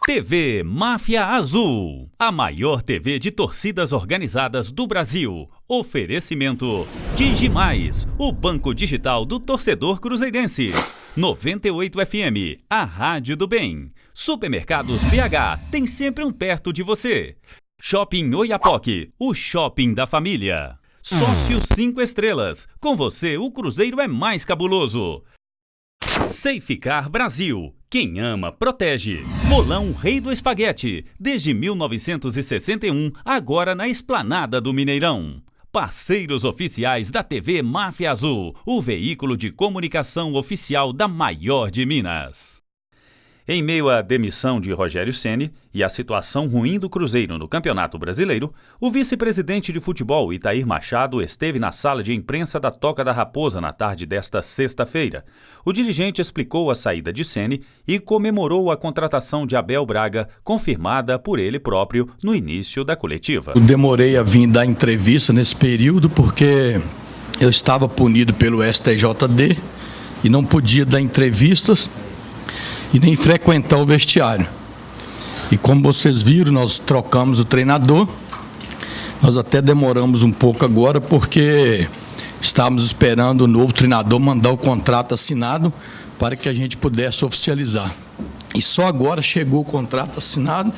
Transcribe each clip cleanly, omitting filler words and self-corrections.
TV Máfia Azul, a maior TV de torcidas organizadas do Brasil. Oferecimento Digimais, o banco digital do torcedor cruzeirense. 98 FM, a rádio do bem. Supermercados BH, tem sempre um perto de você. Shopping Oiapoque, o shopping da família. Sócio 5 estrelas, com você o Cruzeiro é mais cabuloso. Safecar Brasil, quem ama protege. Bolão Rei do Espaguete, desde 1961, agora na Esplanada do Mineirão. Parceiros oficiais da TV Máfia Azul, o veículo de comunicação oficial da maior de Minas. Em meio à demissão de Rogério Ceni e à situação ruim do Cruzeiro no Campeonato Brasileiro, o vice-presidente de futebol, Itair Machado, esteve na sala de imprensa da Toca da Raposa na tarde desta sexta-feira. O dirigente explicou a saída de Ceni e comemorou a contratação de Abel Braga, confirmada por ele próprio no início da coletiva. Eu demorei a vir dar entrevista nesse período porque eu estava punido pelo STJD e não podia dar entrevistas e nem frequentar o vestiário. E como vocês viram, nós trocamos o treinador. Nós até demoramos um pouco agora porque estávamos esperando o novo treinador mandar o contrato assinado para que a gente pudesse oficializar. E só agora chegou o contrato assinado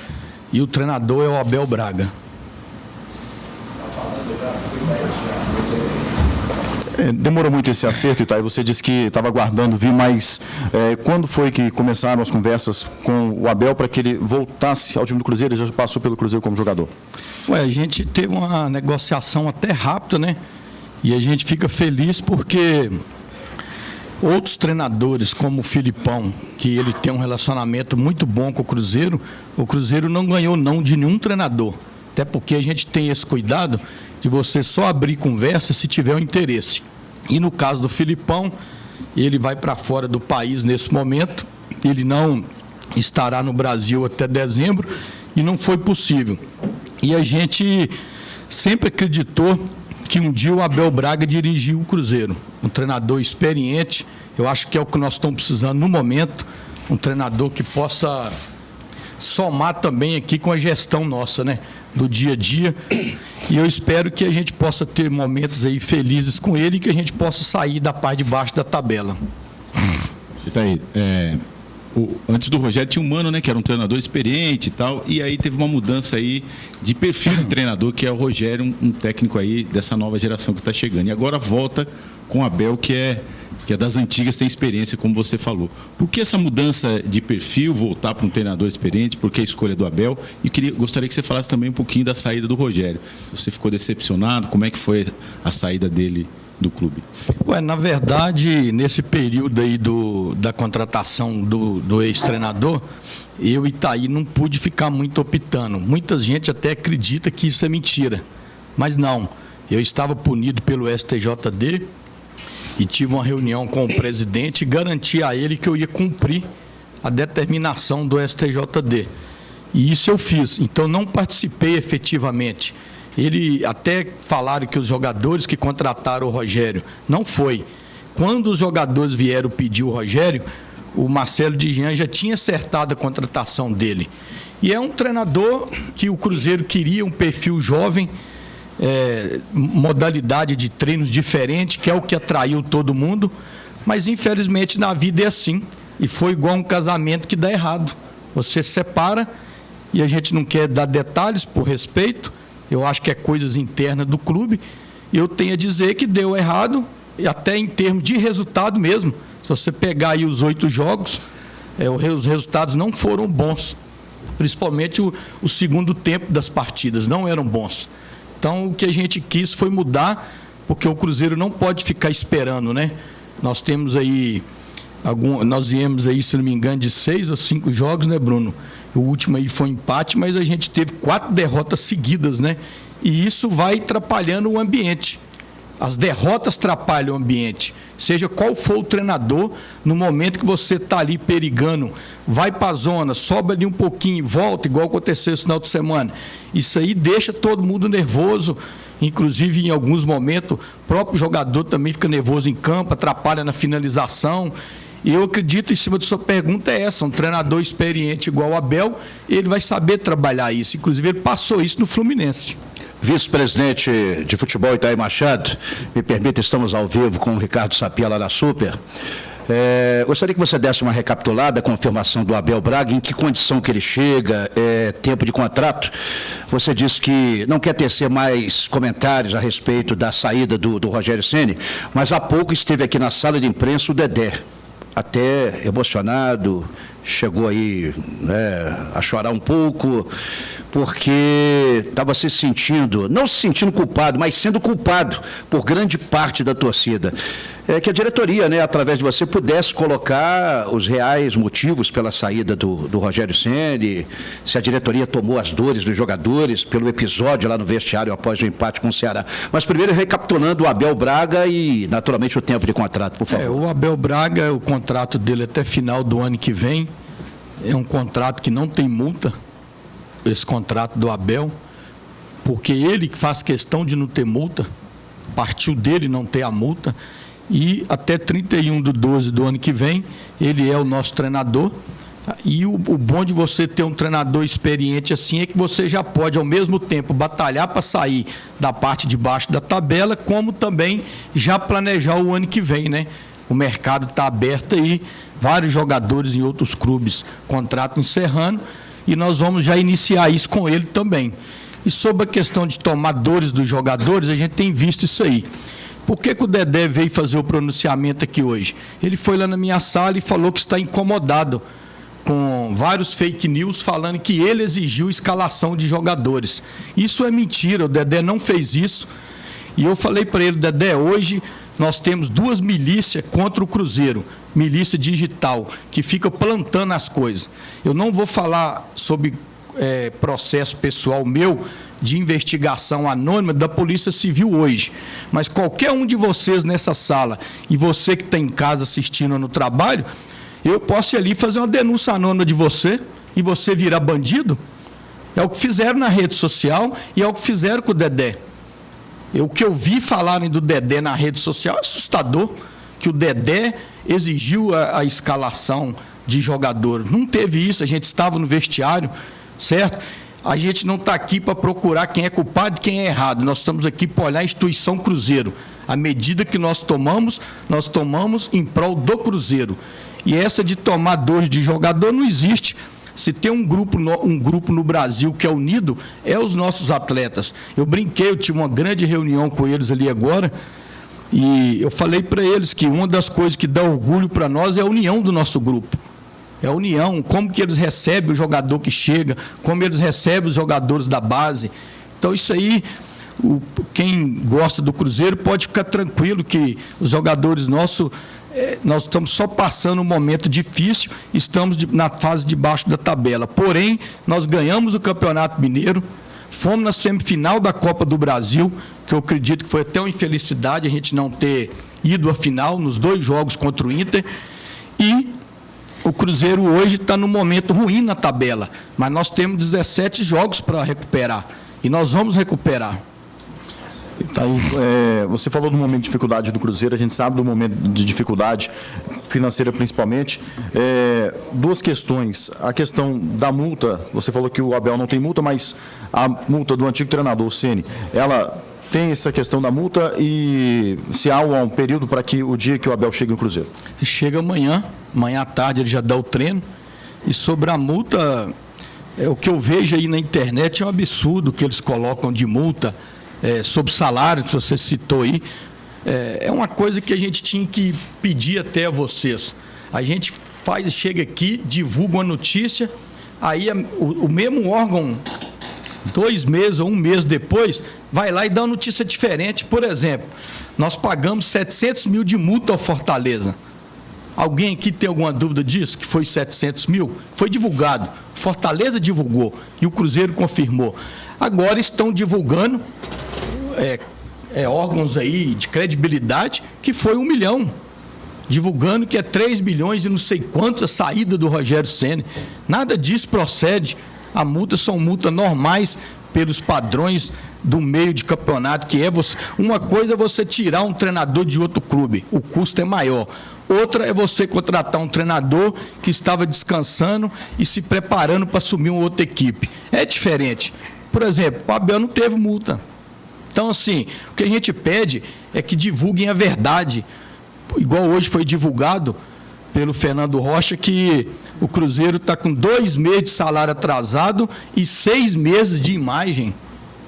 e o treinador é o Abel Braga. Demorou muito esse acerto, Itaí? Você disse que estava aguardando vir, mas quando foi que começaram as conversas com o Abel para que ele voltasse ao time do Cruzeiro? Ele já passou pelo Cruzeiro como jogador. A gente teve uma negociação até rápida, né? E a gente fica feliz porque outros treinadores, como o Filipão, que ele tem um relacionamento muito bom com o Cruzeiro não ganhou não de nenhum treinador. Até porque a gente tem esse cuidado de você só abrir conversa se tiver um interesse. E no caso do Filipão, ele vai para fora do país nesse momento, ele não estará no Brasil até dezembro e não foi possível. E a gente sempre acreditou que um dia o Abel Braga dirigiu o Cruzeiro. Um treinador experiente, eu acho que é o que nós estamos precisando no momento, um treinador que possa somar também aqui com a gestão nossa, né? Do dia a dia, e eu espero que a gente possa ter momentos aí felizes com ele e que a gente possa sair da parte de baixo da tabela. Itaí, antes do Rogério tinha um Mano, né, que era um treinador experiente e tal, e aí teve uma mudança aí de perfil de treinador, que é o Rogério, um técnico aí dessa nova geração que está chegando, e agora volta com o Abel, que é das antigas, tem experiência, como você falou. Por que essa mudança de perfil, voltar para um treinador experiente? Por que a escolha do Abel? E gostaria que você falasse também um pouquinho da saída do Rogério. Você ficou decepcionado? Como é que foi a saída dele do clube? Na verdade, nesse período aí da contratação do ex-treinador, eu e Itaí não pude ficar muito optando. Muita gente até acredita que isso é mentira, mas não. Eu estava punido pelo STJD, e tive uma reunião com o presidente e garanti a ele que eu ia cumprir a determinação do STJD. E isso eu fiz. Então, não participei efetivamente. Ele até falaram que os jogadores que contrataram o Rogério, não foi. Quando os jogadores vieram pedir o Rogério, o Marcelo de Jean já tinha acertado a contratação dele. E é um treinador que o Cruzeiro queria, um perfil jovem, modalidade de treinos diferente, que é o que atraiu todo mundo, mas infelizmente na vida é assim, e foi igual um casamento que dá errado. Você separa, e a gente não quer dar detalhes por respeito, eu acho que é coisas internas do clube, e eu tenho a dizer que deu errado, e até em termos de resultado mesmo. Se você pegar aí os 8 jogos, os resultados não foram bons, principalmente o segundo tempo das partidas, não eram bons. Então, o que a gente quis foi mudar, porque o Cruzeiro não pode ficar esperando, né? Nós temos aí, nós viemos aí, se não me engano, de 6 ou 5 jogos, né, Bruno? O último aí foi empate, mas a gente teve 4 derrotas seguidas, né? E isso vai atrapalhando o ambiente. As derrotas atrapalham o ambiente. Seja qual for o treinador, no momento que você está ali perigando, vai para a zona, sobe ali um pouquinho, volta, igual aconteceu esse final de semana. Isso aí deixa todo mundo nervoso, inclusive em alguns momentos, o próprio jogador também fica nervoso em campo, atrapalha na finalização. E eu acredito, em cima da sua pergunta, é essa: um treinador experiente igual o Abel, ele vai saber trabalhar isso. Inclusive, ele passou isso no Fluminense. Vice-presidente de futebol Itaí Machado, me permita, estamos ao vivo com o Ricardo Sapia lá na Super. Gostaria que você desse uma recapitulada, a confirmação do Abel Braga, em que condição que ele chega, tempo de contrato. Você disse que não quer tecer mais comentários a respeito da saída do Rogério Ceni, mas há pouco esteve aqui na sala de imprensa o Dedé, até emocionado, chegou aí a chorar um pouco, porque estava se sentindo, não se sentindo culpado, mas sendo culpado por grande parte da torcida. Que a diretoria, através de você, pudesse colocar os reais motivos pela saída do Rogério Ceni, se a diretoria tomou as dores dos jogadores pelo episódio lá no vestiário após o empate com o Ceará. Mas primeiro recapitulando o Abel Braga e, naturalmente, o tempo de contrato, por favor. O Abel Braga, o contrato dele até final do ano que vem, é um contrato que não tem multa, esse contrato do Abel, porque ele que faz questão de não ter multa, partiu dele não ter a multa, e até 31/12 do ano que vem, ele é o nosso treinador. E o bom de você ter um treinador experiente assim é que você já pode, ao mesmo tempo, batalhar para sair da parte de baixo da tabela, como também já planejar o ano que vem, né? O mercado está aberto aí, vários jogadores em outros clubes, contrato encerrando, e nós vamos já iniciar isso com ele também. E sobre a questão de tomar dores dos jogadores, a gente tem visto isso aí. Por que o Dedé veio fazer o pronunciamento aqui hoje? Ele foi lá na minha sala e falou que está incomodado com vários fake news falando que ele exigiu escalação de jogadores. Isso é mentira, o Dedé não fez isso. E eu falei para ele: Dedé, hoje nós temos 2 milícias contra o Cruzeiro, milícia digital, que fica plantando as coisas. Eu não vou falar sobre processo pessoal meu de investigação anônima da Polícia Civil hoje, mas qualquer um de vocês nessa sala e você que está em casa assistindo no trabalho, eu posso ir ali fazer uma denúncia anônima de você e você virar bandido. É o que fizeram na rede social e é o que fizeram com o Dedé. O que eu vi falarem do Dedé na rede social é assustador, que o Dedé exigiu a escalação de jogador. Não teve isso, a gente estava no vestiário, certo? A gente não está aqui para procurar quem é culpado e quem é errado. Nós estamos aqui para olhar a instituição Cruzeiro. A medida que nós tomamos em prol do Cruzeiro. E essa de tomar dor de jogador não existe. Se tem um grupo no Brasil que é unido, é os nossos atletas. Eu brinquei, eu tive uma grande reunião com eles ali agora, e eu falei para eles que uma das coisas que dá orgulho para nós é a união do nosso grupo. É a união, como que eles recebem o jogador que chega, como eles recebem os jogadores da base. Então, isso aí, quem gosta do Cruzeiro pode ficar tranquilo que os jogadores nossos, nós estamos só passando um momento difícil, estamos na fase de baixo da tabela. Porém, nós ganhamos o Campeonato Mineiro, fomos na semifinal da Copa do Brasil, que eu acredito que foi até uma infelicidade a gente não ter ido à final nos 2 jogos contra o Inter, e o Cruzeiro hoje está num momento ruim na tabela, mas nós temos 17 jogos para recuperar, e nós vamos recuperar. Você falou do momento de dificuldade do Cruzeiro, a gente sabe do momento de dificuldade financeira principalmente. 2 questões. A questão da multa, você falou que o Abel não tem multa, mas a multa do antigo treinador, o Ceni, ela tem essa questão da multa, e se há um período para que o dia que o Abel chegue no Cruzeiro? Chega amanhã à tarde ele já dá o treino, e sobre a multa, o que eu vejo aí na internet é um absurdo que eles colocam de multa, sobre salário, que você citou aí. É uma coisa que a gente tinha que pedir até a vocês. A gente chega aqui, divulga uma notícia, aí o mesmo órgão, 2 meses ou 1 mês depois, vai lá e dá uma notícia diferente. Por exemplo, nós pagamos 700 mil de multa ao Fortaleza. Alguém aqui tem alguma dúvida disso? Que foi 700 mil? Foi divulgado. Fortaleza divulgou e o Cruzeiro confirmou. Agora estão divulgando órgãos aí de credibilidade que foi 1 milhão. Divulgando que é 3 milhões e não sei quantos a saída do Rogério Ceni. Nada disso procede. A multa são multas normais pelos padrões do meio de campeonato, que é você. Uma coisa é você tirar um treinador de outro clube, o custo é maior. Outra é você contratar um treinador que estava descansando e se preparando para assumir uma outra equipe. É diferente. Por exemplo, o Abel não teve multa. Então, assim, o que a gente pede é que divulguem a verdade. Igual hoje foi divulgado pelo Fernando Rocha, que o Cruzeiro está com 2 meses de salário atrasado e 6 meses de imagem.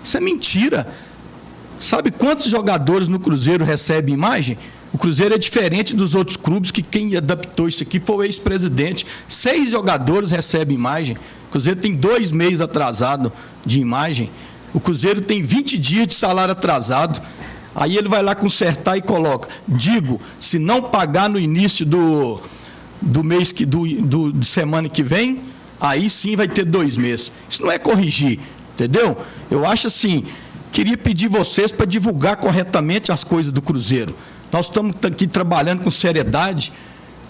Isso é mentira. Sabe quantos jogadores no Cruzeiro recebem imagem? O Cruzeiro é diferente dos outros clubes, que quem adaptou isso aqui foi o ex-presidente. 6 jogadores recebem imagem. O Cruzeiro tem 2 meses atrasado de imagem. O Cruzeiro tem 20 dias de salário atrasado. Aí ele vai lá consertar e coloca. Digo, se não pagar no início do mês de semana que vem, aí sim vai ter 2 meses. Isso não é corrigir, entendeu? Eu acho assim, queria pedir vocês para divulgar corretamente as coisas do Cruzeiro. Nós estamos aqui trabalhando com seriedade,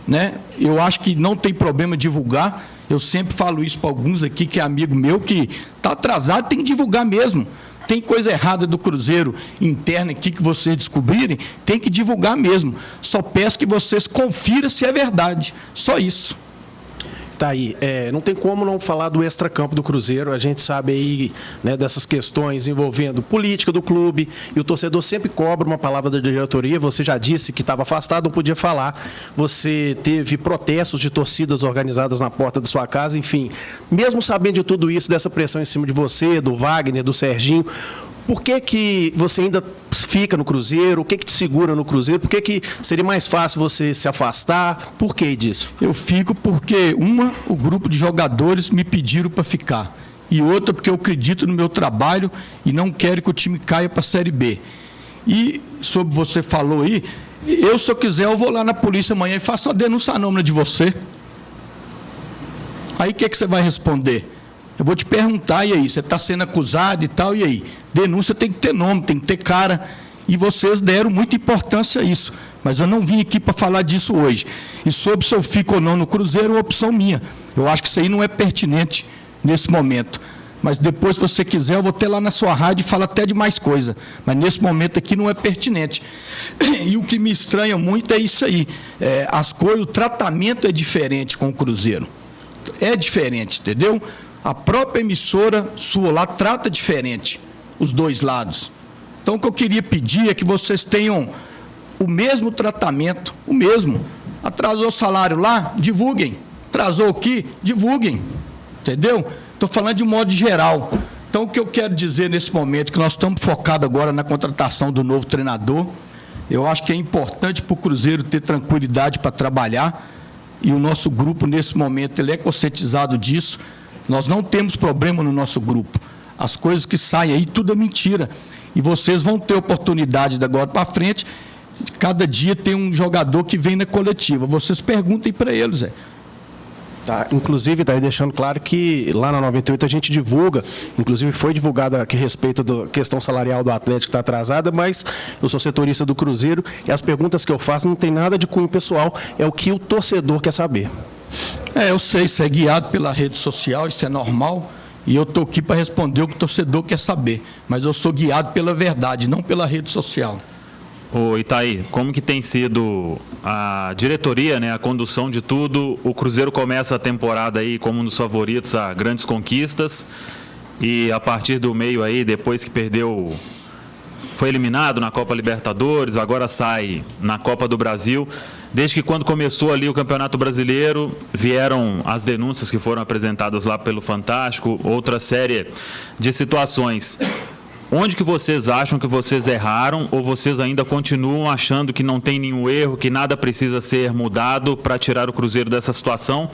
né? Eu acho que não tem problema divulgar. Eu sempre falo isso para alguns aqui, que é amigo meu, que está atrasado, tem que divulgar mesmo. Tem coisa errada do Cruzeiro interna aqui que vocês descobrirem, tem que divulgar mesmo. Só peço que vocês confiram se é verdade. Só isso. Tá aí. Não tem como não falar do extracampo do Cruzeiro. A gente sabe aí, né, dessas questões envolvendo política do clube, e o torcedor sempre cobra uma palavra da diretoria. Você já disse que estava afastado, não podia falar. Você teve protestos de torcidas organizadas na porta da sua casa, enfim. Mesmo sabendo de tudo isso, dessa pressão em cima de você, do Wagner, do Serginho, por que você ainda fica no Cruzeiro? O que te segura no Cruzeiro? Por que seria mais fácil você se afastar? Por que disso? Eu fico porque, o grupo de jogadores me pediram para ficar. E outra, porque eu acredito no meu trabalho e não quero que o time caia para a Série B. E, sobre você falou aí, se eu quiser, eu vou lá na polícia amanhã e faço uma denúncia anônima de você. Aí o que você vai responder? Eu vou te perguntar, e aí? Você está sendo acusado e tal, e aí? Denúncia tem que ter nome, tem que ter cara. E vocês deram muita importância a isso. Mas eu não vim aqui para falar disso hoje. E sobre se eu fico ou não no Cruzeiro, é uma opção minha. Eu acho que isso aí não é pertinente nesse momento. Mas depois, se você quiser, eu vou ter lá na sua rádio e falo até de mais coisa. Mas nesse momento aqui não é pertinente. E o que me estranha muito é isso aí. As coisas, o tratamento é diferente com o Cruzeiro. É diferente, entendeu? A própria emissora sua lá trata diferente os dois lados. Então, o que eu queria pedir é que vocês tenham o mesmo tratamento, o mesmo. Atrasou o salário lá? Divulguem. Atrasou aqui? Divulguem. Entendeu? Estou falando de modo geral. Então, o que eu quero dizer nesse momento, que nós estamos focados agora na contratação do novo treinador. Eu acho que é importante para o Cruzeiro ter tranquilidade para trabalhar, e o nosso grupo, nesse momento, ele é conscientizado disso. Nós não temos problema no nosso grupo. As coisas que saem aí, tudo é mentira. E vocês vão ter oportunidade de agora para frente. Cada dia tem um jogador que vem na coletiva. Vocês perguntem para eles, Tá, inclusive, está aí deixando claro que lá na 98 a gente divulga, inclusive foi divulgada a respeito da questão salarial do Atlético que está atrasada, mas eu sou setorista do Cruzeiro e as perguntas que eu faço não tem nada de cunho pessoal, é o que o torcedor quer saber. Eu sei, isso é guiado pela rede social, isso é normal, e eu estou aqui para responder o que o torcedor quer saber, mas eu sou guiado pela verdade, não pela rede social. Ô Itaí, como que tem sido a diretoria, né, a condução de tudo? O Cruzeiro começa a temporada aí como um dos favoritos a grandes conquistas, e a partir do meio aí, depois que perdeu, foi eliminado na Copa Libertadores, agora sai na Copa do Brasil. Desde que quando começou ali o Campeonato Brasileiro, vieram as denúncias que foram apresentadas lá pelo Fantástico, outra série de situações. Onde que vocês acham que vocês erraram, ou vocês ainda continuam achando que não tem nenhum erro, que nada precisa ser mudado para tirar o Cruzeiro dessa situação,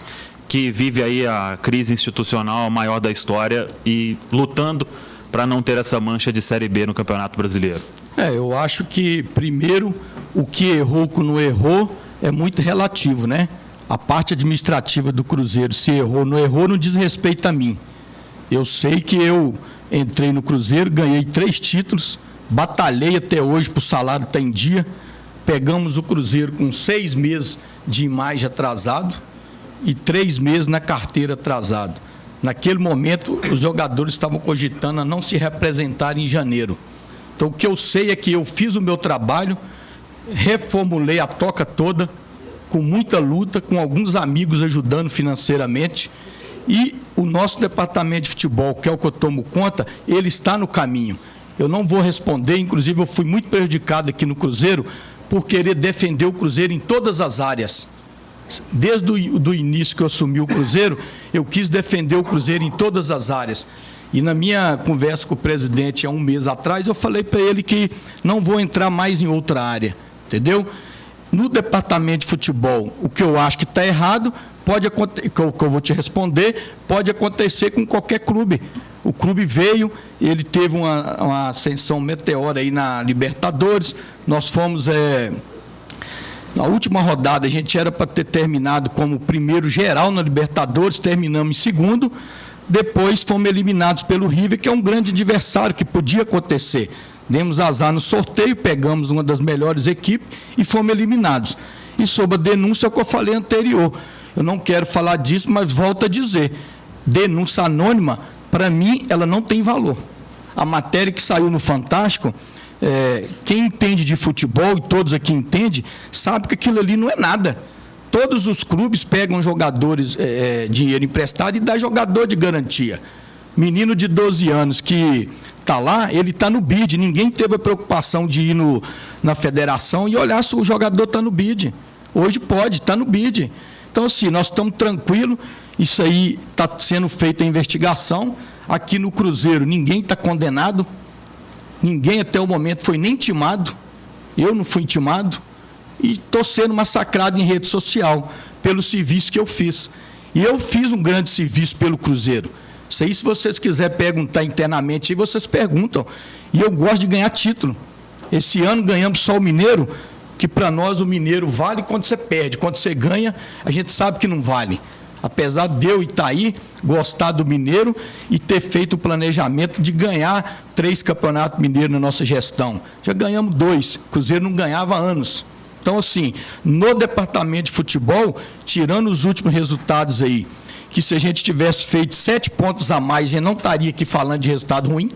que vive aí a crise institucional maior da história e lutando para não ter essa mancha de Série B no Campeonato Brasileiro? Eu acho que, primeiro, o que errou com não errou é muito relativo, né? A parte administrativa do Cruzeiro, se errou ou não diz respeito a mim. Eu sei que eu entrei no Cruzeiro, ganhei 3 títulos, batalhei até hoje para o salário estar em dia. Pegamos o Cruzeiro com 6 meses de imagem atrasado e 3 meses na carteira atrasado. Naquele momento, os jogadores estavam cogitando a não se representar em janeiro. Então, o que eu sei é que eu fiz o meu trabalho, reformulei a toca toda, com muita luta, com alguns amigos ajudando financeiramente, e o nosso departamento de futebol, que é o que eu tomo conta, ele está no caminho. Eu não vou responder, inclusive eu fui muito prejudicado aqui no Cruzeiro por querer defender o Cruzeiro em todas as áreas. Desde o início que eu assumi o Cruzeiro, eu quis defender o Cruzeiro em todas as áreas. E na minha conversa com o presidente há um mês atrás, eu falei para ele que não vou entrar mais em outra área, entendeu? No departamento de futebol, o que eu acho que está errado, pode acontecer, que eu vou te responder, pode acontecer com qualquer clube. O clube veio, ele teve uma ascensão meteora aí na Libertadores, nós fomos... Na última rodada, a gente era para ter terminado como primeiro geral na Libertadores, terminamos em segundo, depois fomos eliminados pelo River, que é um grande adversário, que podia acontecer. Demos azar no sorteio, pegamos uma das melhores equipes e fomos eliminados. E sobre a denúncia, é o que eu falei anterior. Eu não quero falar disso, mas volto a dizer, denúncia anônima, para mim, ela não tem valor. A matéria que saiu no Fantástico... quem entende de futebol, e todos aqui entendem, sabe que aquilo ali não é nada. Todos os clubes pegam jogadores, dinheiro emprestado e dá jogador de garantia. Menino de 12 anos que está lá, ele está no BID. Ninguém teve a preocupação de ir na federação e olhar se o jogador está no BID. Hoje pode, está no BID. Então, assim, nós estamos tranquilos, isso aí está sendo feita a investigação. Aqui no Cruzeiro, ninguém está condenado. Ninguém até o momento foi nem intimado, eu não fui intimado, e estou sendo massacrado em rede social pelo serviço que eu fiz. E eu fiz um grande serviço pelo Cruzeiro. Isso aí, se vocês quiserem perguntar internamente, aí vocês perguntam. E eu gosto de ganhar título. Esse ano ganhamos só o Mineiro, que para nós o Mineiro vale quando você perde. Quando você ganha, a gente sabe que não vale. Apesar de eu e Itaí gostar do Mineiro e ter feito o planejamento de ganhar 3 campeonatos mineiros na nossa gestão. Já ganhamos 2, o Cruzeiro não ganhava há anos. Então, assim, no departamento de futebol, tirando os últimos resultados aí, que se a gente tivesse feito 7 pontos a mais, a gente não estaria aqui falando de resultado ruim.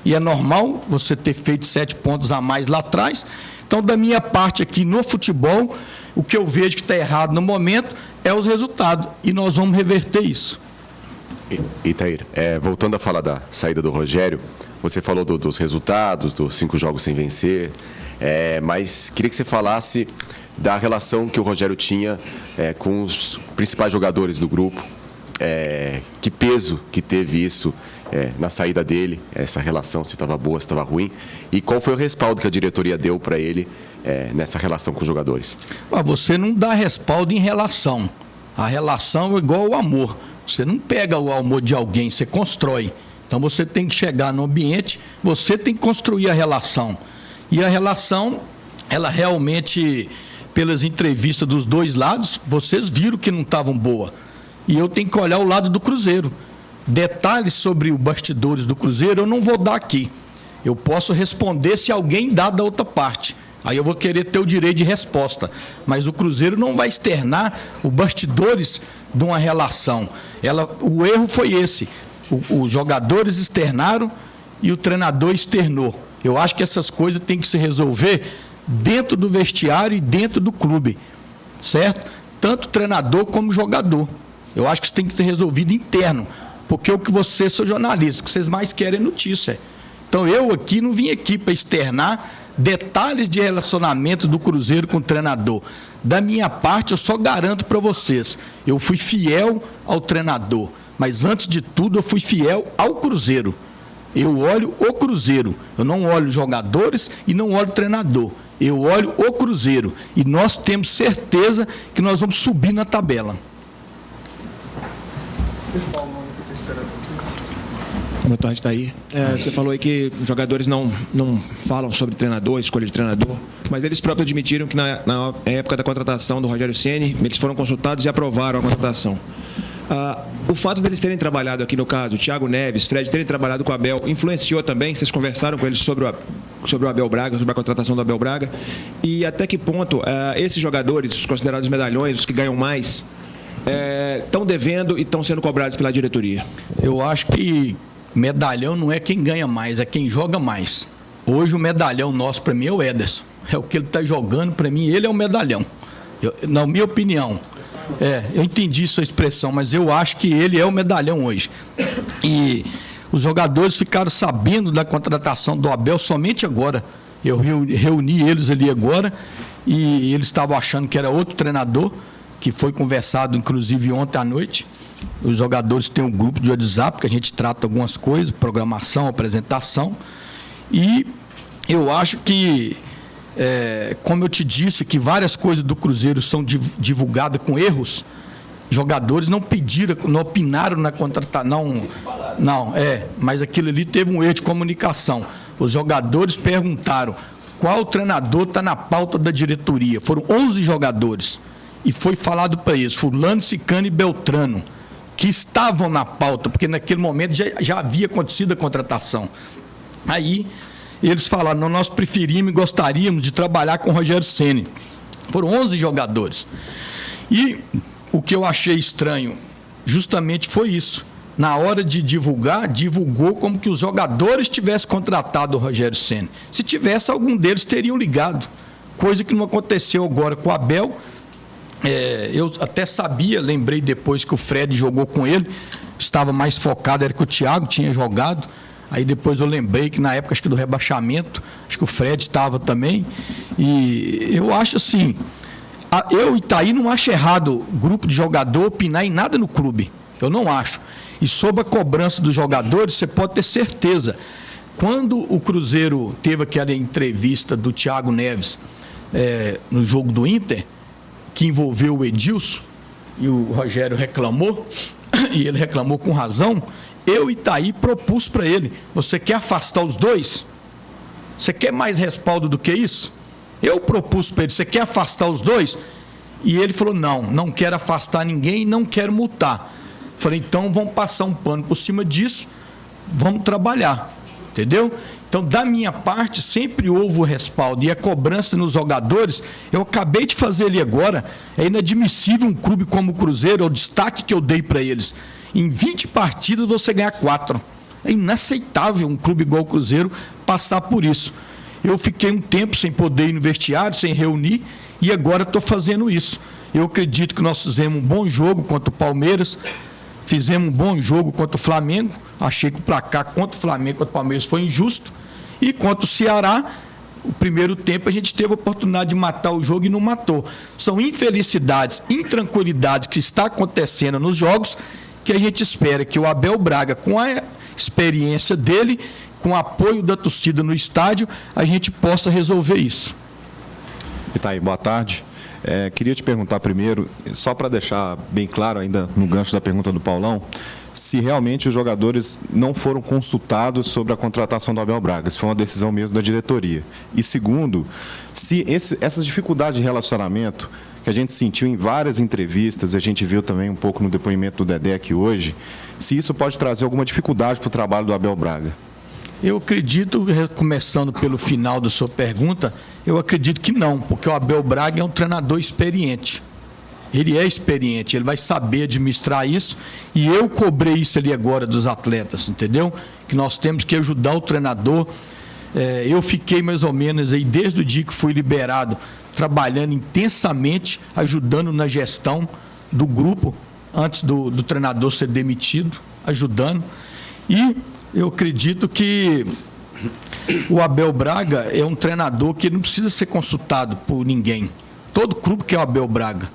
E é normal você ter feito 7 pontos a mais lá atrás. Então, da minha parte aqui no futebol, o que eu vejo que está errado no momento é os resultados, e nós vamos reverter isso. Itair, voltando a falar da saída do Rogério, você falou dos resultados, dos 5 jogos sem vencer, mas queria que você falasse da relação que o Rogério tinha com os principais jogadores do grupo, que peso que teve isso na saída dele, essa relação, se estava boa, se estava ruim, e qual foi o respaldo que a diretoria deu para ele nessa relação com os jogadores? Você não dá respaldo em relação. A relação é igual ao amor. Você não pega o amor de alguém, você constrói. Então você tem que chegar no ambiente, você tem que construir a relação. E a relação, ela realmente, pelas entrevistas dos dois lados, vocês viram que não estavam boa. E eu tenho que olhar o lado do Cruzeiro. Detalhes sobre os bastidores do Cruzeiro eu não vou dar aqui. Eu posso responder se alguém dá da outra parte. Aí eu vou querer ter o direito de resposta. Mas o Cruzeiro não vai externar os bastidores de uma relação. O erro foi esse. Os jogadores externaram e o treinador externou. Eu acho que essas coisas têm que se resolver dentro do vestiário e dentro do clube. Certo? Tanto treinador como jogador. Eu acho que isso tem que ser resolvido interno. Porque o que vocês são jornalistas, o que vocês mais querem é notícia. Então eu aqui não vim aqui para externar detalhes de relacionamento do Cruzeiro com o treinador. Da minha parte, eu só garanto para vocês, eu fui fiel ao treinador, mas antes de tudo eu fui fiel ao Cruzeiro. Eu olho o Cruzeiro, eu não olho jogadores e não olho treinador. Eu olho o Cruzeiro e nós temos certeza que nós vamos subir na tabela. Boa tarde, Itair. Você falou aí que os jogadores não falam sobre treinador, escolha de treinador, mas eles próprios admitiram que na época da contratação do Rogério Ceni, eles foram consultados e aprovaram a contratação. O fato deles terem trabalhado aqui, no caso, Thiago Neves, Fred, terem trabalhado com o Abel, influenciou também? Vocês conversaram com eles sobre o Abel Braga, sobre a contratação do Abel Braga? E até que ponto esses jogadores, os considerados medalhões, os que ganham mais, estão devendo e estão sendo cobrados pela diretoria? Eu acho que medalhão não é quem ganha mais, é quem joga mais. Hoje o medalhão nosso, para mim, é o Ederson. É o que ele está jogando, para mim, ele é o medalhão. Na minha opinião. Eu entendi sua expressão, mas eu acho que ele é o medalhão hoje. E os jogadores ficaram sabendo da contratação do Abel somente agora. Eu reuni eles ali agora e eles estavam achando que era outro treinador, que foi conversado, inclusive, ontem à noite. Os jogadores têm um grupo de WhatsApp que a gente trata algumas coisas, programação, apresentação. E eu acho que, como eu te disse, que várias coisas do Cruzeiro são divulgadas com erros, jogadores não pediram, não opinaram na contratação. Mas aquilo ali teve um erro de comunicação. Os jogadores perguntaram qual treinador está na pauta da diretoria. Foram 11 jogadores. E foi falado para eles, Fulano, Cicano e Beltrano, que estavam na pauta, porque naquele momento já havia acontecido a contratação. Aí eles falaram, não, nós preferimos e gostaríamos de trabalhar com o Rogério Ceni. Foram 11 jogadores. E o que eu achei estranho justamente foi isso. Na hora de divulgar, divulgou como que os jogadores tivessem contratado o Rogério Ceni. Se tivesse, algum deles teriam ligado. Coisa que não aconteceu agora com o Abel. Eu até sabia, lembrei depois que o Fred jogou com ele, estava mais focado, era que o Thiago tinha jogado. Aí depois eu lembrei que na época, acho que do rebaixamento, acho que o Fred estava também. E eu acho assim, eu, Itaí, não acho errado grupo de jogador opinar em nada no clube. Eu não acho. E sobre a cobrança dos jogadores, você pode ter certeza. Quando o Cruzeiro teve aquela entrevista do Thiago Neves no jogo do Inter, que envolveu o Edilson, e o Rogério reclamou, e ele reclamou com razão, eu, Itaí, propus para ele, você quer afastar os dois? Você quer mais respaldo do que isso? Eu propus para ele, você quer afastar os dois? E ele falou, não quero afastar ninguém e não quero multar. Falei, então vamos passar um pano por cima disso, vamos trabalhar, entendeu? Então, da minha parte, sempre houve o respaldo e a cobrança nos jogadores. Eu acabei de fazer ali agora. É inadmissível um clube como o Cruzeiro, é o destaque que eu dei para eles. Em 20 partidas você ganhar 4. É inaceitável um clube igual o Cruzeiro passar por isso. Eu fiquei um tempo sem poder ir no vestiário, sem reunir, e agora estou fazendo isso. Eu acredito que nós fizemos um bom jogo contra o Palmeiras, fizemos um bom jogo contra o Flamengo. Achei que o placar contra o Flamengo, contra o Palmeiras foi injusto. E contra o Ceará, o primeiro tempo a gente teve a oportunidade de matar o jogo e não matou. São infelicidades, intranquilidades que está acontecendo nos jogos, que a gente espera que o Abel Braga, com a experiência dele, com o apoio da torcida no estádio, a gente possa resolver isso. Itaí, boa tarde. Queria te perguntar primeiro, só para deixar bem claro ainda no gancho da pergunta do Paulão, se realmente os jogadores não foram consultados sobre a contratação do Abel Braga, se foi uma decisão mesmo da diretoria. E segundo, se essas dificuldades de relacionamento que a gente sentiu em várias entrevistas, a gente viu também um pouco no depoimento do Dedé aqui hoje, se isso pode trazer alguma dificuldade para o trabalho do Abel Braga. Eu acredito, começando pelo final da sua pergunta, eu acredito que não, porque o Abel Braga é um treinador experiente. Ele é experiente, ele vai saber administrar isso, e eu cobrei isso ali agora dos atletas, entendeu? Que nós temos que ajudar o treinador. Eu fiquei mais ou menos aí, desde o dia que fui liberado, trabalhando intensamente, ajudando na gestão do grupo, antes do treinador ser demitido, ajudando. E eu acredito que o Abel Braga é um treinador que não precisa ser consultado por ninguém. Todo clube quer o Abel Braga.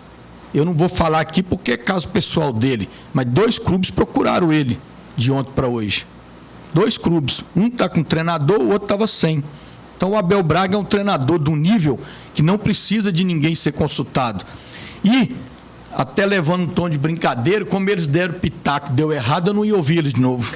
Eu não vou falar aqui porque é caso pessoal dele, mas 2 clubes procuraram ele de ontem para hoje. 2 clubes. Um está com treinador, o outro estava sem. Então o Abel Braga é um treinador de um nível que não precisa de ninguém ser consultado. E, até levando um tom de brincadeira, como eles deram pitaco, deu errado, eu não ia ouvir eles de novo.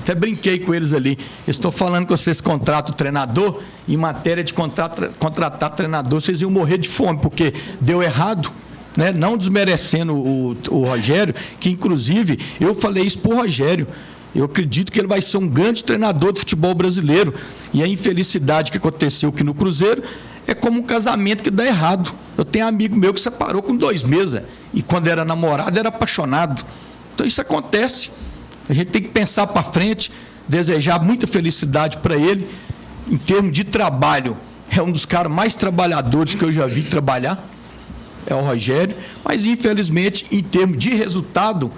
Até brinquei com eles ali. Estou falando que vocês contratam treinador, em matéria de contratar treinador, vocês iam morrer de fome, porque deu errado, né? Não desmerecendo o Rogério, que inclusive eu falei isso para o Rogério. Eu acredito que ele vai ser um grande treinador de futebol brasileiro. E a infelicidade que aconteceu aqui no Cruzeiro é como um casamento que dá errado. Eu tenho amigo meu que separou com 2 meses. E quando era namorado, era apaixonado. Então isso acontece. A gente tem que pensar para frente, desejar muita felicidade para ele. Em termos de trabalho, é um dos caras mais trabalhadores que eu já vi trabalhar, é o Rogério. Mas, infelizmente, em termos de resultado,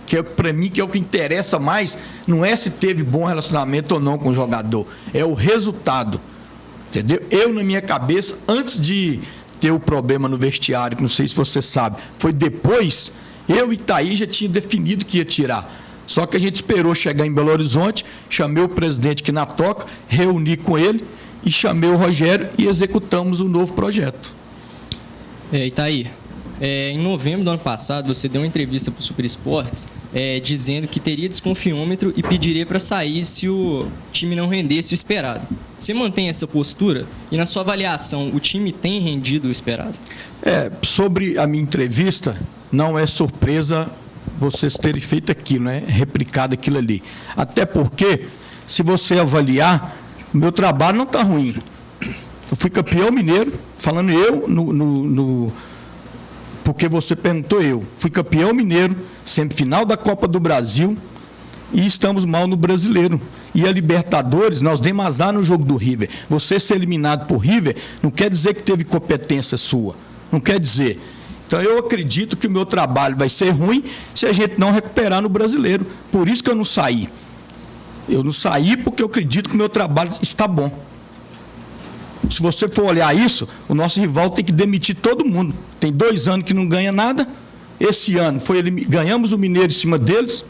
que para mim que é o que interessa mais, não é se teve bom relacionamento ou não com o jogador, é o resultado. Entendeu? Eu, na minha cabeça, antes de ter o problema no vestiário, que não sei se você sabe, foi depois, eu e Thaís já tinha definido que ia tirar. Só que a gente esperou chegar em Belo Horizonte, chamei o presidente aqui na toca, reuni com ele e chamei o Rogério e executamos o novo projeto. Itaí, em novembro do ano passado, você deu uma entrevista para o Super Esportes dizendo que teria desconfiômetro e pediria para sair se o time não rendesse o esperado. Você mantém essa postura? E na sua avaliação, o time tem rendido o esperado? Sobre a minha entrevista, não é surpresa vocês terem feito aquilo, né? Replicado aquilo ali. Até porque, se você avaliar, o meu trabalho não está ruim. Eu fui campeão mineiro, falando eu porque você perguntou eu. Fui campeão mineiro, semifinal da Copa do Brasil e estamos mal no Brasileiro. E a Libertadores, nós demos azar no jogo do River. Você ser eliminado por River não quer dizer que teve competência sua. Não quer dizer. Então eu acredito que o meu trabalho vai ser ruim se a gente não recuperar no Brasileiro. Por isso que eu não saí. Eu não saí porque eu acredito que o meu trabalho está bom. Se você for olhar isso, o nosso rival tem que demitir todo mundo. Tem 2 anos que não ganha nada. Esse ano ganhamos o Mineiro em cima deles,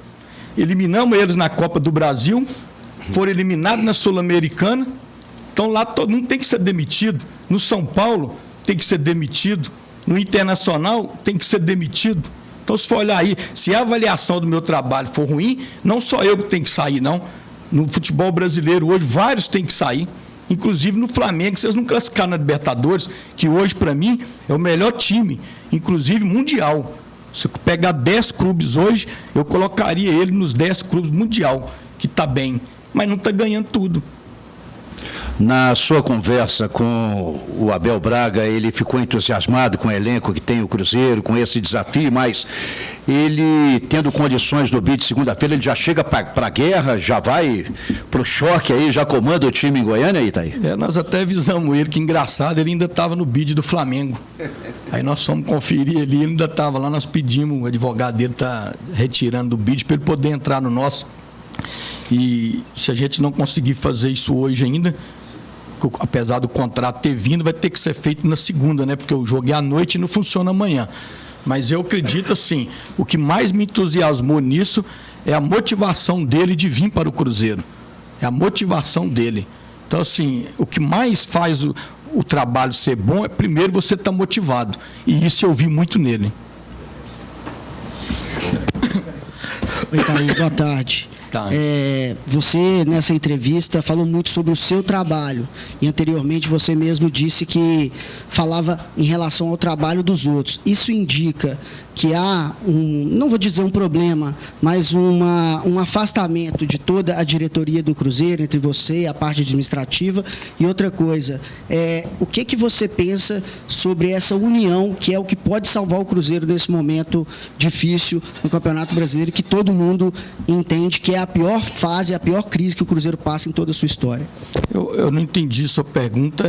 eliminamos eles na Copa do Brasil, foram eliminados na Sul-Americana. Então lá todo mundo tem que ser demitido. No São Paulo tem que ser demitido. No Internacional tem que ser demitido. Então, se for olhar aí, se a avaliação do meu trabalho for ruim, não só eu que tenho que sair, não. No futebol brasileiro hoje, vários têm que sair. Inclusive no Flamengo, vocês não classificaram na Libertadores, que hoje, para mim, é o melhor time, inclusive mundial. Se eu pegar 10 clubes hoje, eu colocaria ele nos 10 clubes mundial, que está bem, mas não está ganhando tudo. Na sua conversa com o Abel Braga, ele ficou entusiasmado com o elenco que tem o Cruzeiro, com esse desafio, mas ele, tendo condições no BID de segunda-feira, ele já chega para a guerra, já vai para o choque aí, já comanda o time em Goiânia, Itaí? Nós até avisamos ele, que engraçado, ele ainda estava no BID do Flamengo. Aí nós fomos conferir ele ainda estava lá, nós pedimos, o advogado dele está retirando do BID para ele poder entrar no nosso. E se a gente não conseguir fazer isso hoje ainda, apesar do contrato ter vindo, vai ter que ser feito na segunda, né? Porque o jogo é à noite e não funciona amanhã. Mas eu acredito assim, o que mais me entusiasmou nisso é a motivação dele de vir para o Cruzeiro. É a motivação dele. Então, assim, o que mais faz o trabalho ser bom é, primeiro, você estar motivado. E isso eu vi muito nele. Oi, Thaís, boa tarde. Você, nessa entrevista, falou muito sobre o seu trabalho. E anteriormente você mesmo disse que falava em relação ao trabalho dos outros. Isso indica que há não vou dizer um problema, mas um afastamento de toda a diretoria do Cruzeiro, entre você e a parte administrativa. E outra coisa, o que você pensa sobre essa união, que é o que pode salvar o Cruzeiro nesse momento difícil no Campeonato Brasileiro, que todo mundo entende que é a pior fase, a pior crise que o Cruzeiro passa em toda a sua história? Eu não entendi sua pergunta.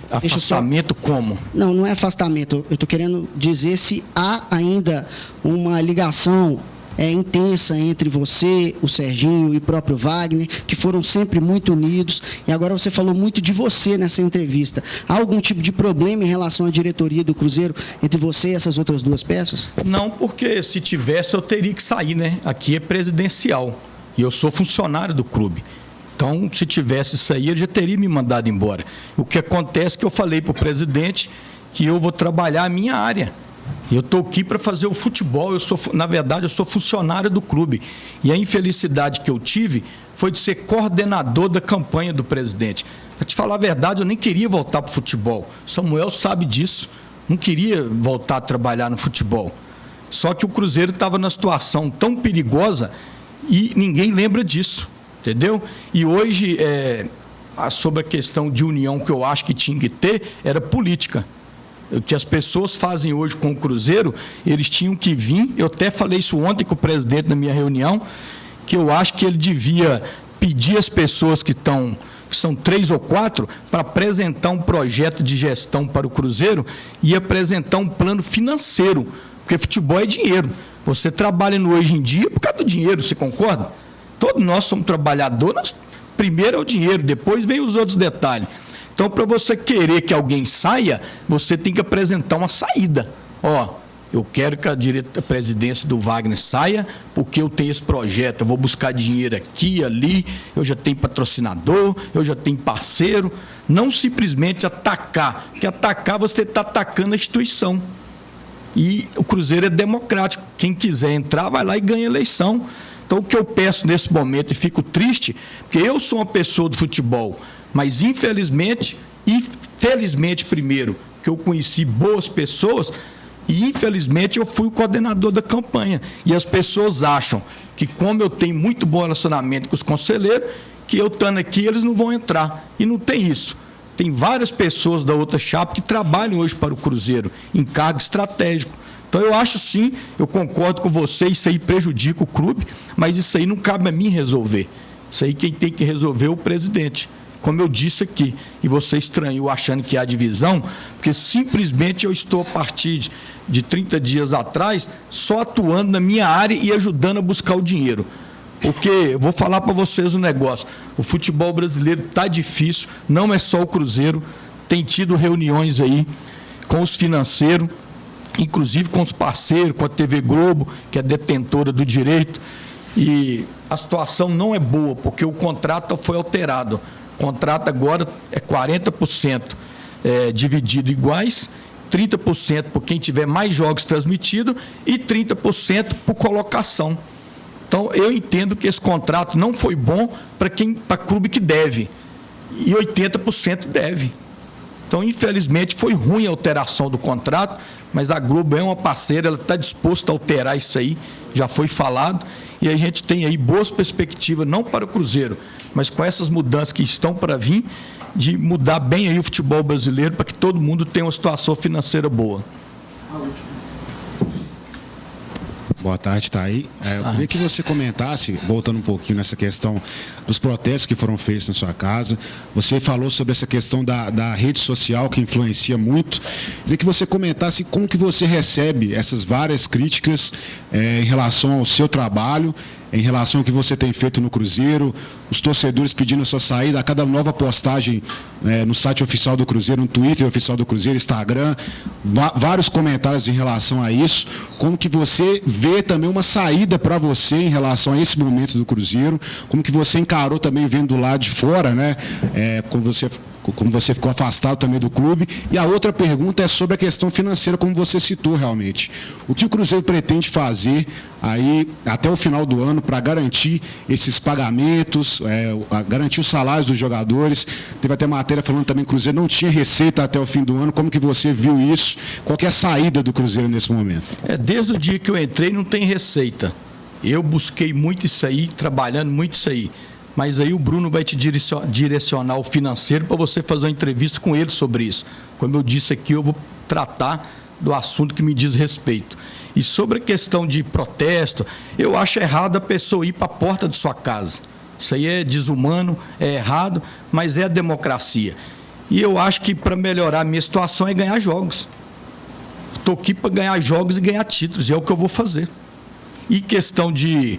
Afastamento como? Não é afastamento. Eu estou querendo dizer se há ainda uma ligação intensa entre você, o Serginho e o próprio Wagner, que foram sempre muito unidos. E agora você falou muito de você nessa entrevista. Há algum tipo de problema em relação à diretoria do Cruzeiro entre você e essas outras duas peças? Não, porque se tivesse eu teria que sair, né? Aqui é presidencial e eu sou funcionário do clube. Então, se tivesse isso aí, ele já teria me mandado embora. O que acontece é que eu falei para o presidente que eu vou trabalhar a minha área. Eu estou aqui para fazer o futebol, na verdade, eu sou funcionário do clube. E a infelicidade que eu tive foi de ser coordenador da campanha do presidente. Para te falar a verdade, eu nem queria voltar para o futebol. Samuel sabe disso. Não queria voltar a trabalhar no futebol. Só que o Cruzeiro estava numa situação tão perigosa e ninguém lembra disso. Entendeu? E hoje, sobre a questão de união que eu acho que tinha que ter, era política. O que as pessoas fazem hoje com o Cruzeiro, eles tinham que vir. Eu até falei isso ontem com o presidente na minha reunião, que eu acho que ele devia pedir às pessoas que são 3 ou 4, para apresentar um projeto de gestão para o Cruzeiro e apresentar um plano financeiro, porque futebol é dinheiro. Você trabalha no hoje em dia por causa do dinheiro, você concorda? Todos nós somos trabalhadores, primeiro é o dinheiro, depois vem os outros detalhes. Então, para você querer que alguém saia, você tem que apresentar uma saída. Eu quero que a presidência do Wagner saia, porque eu tenho esse projeto, eu vou buscar dinheiro aqui, ali, eu já tenho patrocinador, eu já tenho parceiro. Não simplesmente atacar, porque atacar você está atacando a instituição. E o Cruzeiro é democrático, quem quiser entrar vai lá e ganha eleição. Então, o que eu peço nesse momento, e fico triste, porque eu sou uma pessoa do futebol, mas infelizmente, e felizmente primeiro, que eu conheci boas pessoas, e infelizmente eu fui o coordenador da campanha. E as pessoas acham que, como eu tenho muito bom relacionamento com os conselheiros, que eu estando aqui eles não vão entrar. E não tem isso. Tem várias pessoas da outra chapa que trabalham hoje para o Cruzeiro, em cargo estratégico. Então eu acho sim, eu concordo com você, isso aí prejudica o clube, mas isso aí não cabe a mim resolver. Isso aí quem tem que resolver é o presidente. Como eu disse aqui, e você estranhou achando que há divisão, porque simplesmente eu estou, a partir de 30 dias atrás, só atuando na minha área e ajudando a buscar o dinheiro. Porque, eu vou falar para vocês um negócio, o futebol brasileiro está difícil, não é só o Cruzeiro, tem tido reuniões aí com os financeiros, inclusive com os parceiros, com a TV Globo, que é detentora do direito, e a situação não é boa, porque o contrato foi alterado. O contrato agora é 40% dividido iguais, 30% por quem tiver mais jogos transmitidos e 30% por colocação. Então, eu entendo que esse contrato não foi bom para clube que deve, e 80% deve. Então, infelizmente, foi ruim a alteração do contrato, mas a Globo é uma parceira, ela está disposta a alterar isso aí, já foi falado, e a gente tem aí boas perspectivas, não para o Cruzeiro, mas com essas mudanças que estão para vir, de mudar bem aí o futebol brasileiro para que todo mundo tenha uma situação financeira boa. Boa tarde, tá aí. Eu queria que você comentasse, voltando um pouquinho nessa questão dos protestos que foram feitos na sua casa. Você falou sobre essa questão da rede social, que influencia muito. Eu queria que você comentasse como que você recebe essas várias críticas em relação ao seu trabalho, em relação ao que você tem feito no Cruzeiro, os torcedores pedindo a sua saída, a cada nova postagem no site oficial do Cruzeiro, no Twitter oficial do Cruzeiro, Instagram, vários comentários em relação a isso. Como que você vê também uma saída para você em relação a esse momento do Cruzeiro? Como que você encarou também vendo do lado de fora, né? Como você ficou afastado também do clube. E a outra pergunta é sobre a questão financeira, como você citou realmente. O que o Cruzeiro pretende fazer aí até o final do ano para garantir esses pagamentos, garantir os salários dos jogadores? Teve até matéria falando também que o Cruzeiro não tinha receita até o fim do ano. Como que você viu isso? Qual que é a saída do Cruzeiro nesse momento? Desde o dia que eu entrei não tem receita. Eu busquei muito isso aí, trabalhando muito isso aí. Mas aí o Bruno vai te direcionar o financeiro para você fazer uma entrevista com ele sobre isso. Como eu disse aqui, eu vou tratar do assunto que me diz respeito. E sobre a questão de protesto, eu acho errado a pessoa ir para a porta de sua casa. Isso aí é desumano, é errado, mas é a democracia. E eu acho que para melhorar a minha situação é ganhar jogos. Estou aqui para ganhar jogos e ganhar títulos, e é o que eu vou fazer. E questão de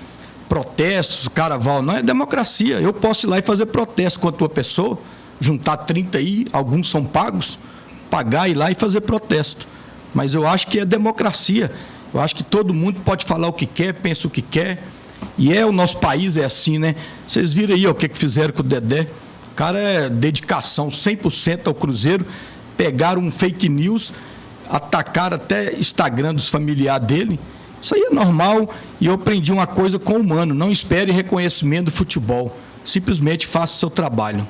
protestos, carnaval, não é democracia. Eu posso ir lá e fazer protesto contra uma pessoa, juntar 30 aí, alguns são pagos, pagar, ir lá e fazer protesto. Mas eu acho que é democracia. Eu acho que todo mundo pode falar o que quer, pensa o que quer. E o nosso país é assim, né? Vocês viram aí o que fizeram com o Dedé. O cara é dedicação 100% ao Cruzeiro. Pegaram um fake news, atacaram até Instagram dos familiares dele. Isso aí é normal, e eu aprendi uma coisa com o humano: não espere reconhecimento do futebol, simplesmente faça o seu trabalho.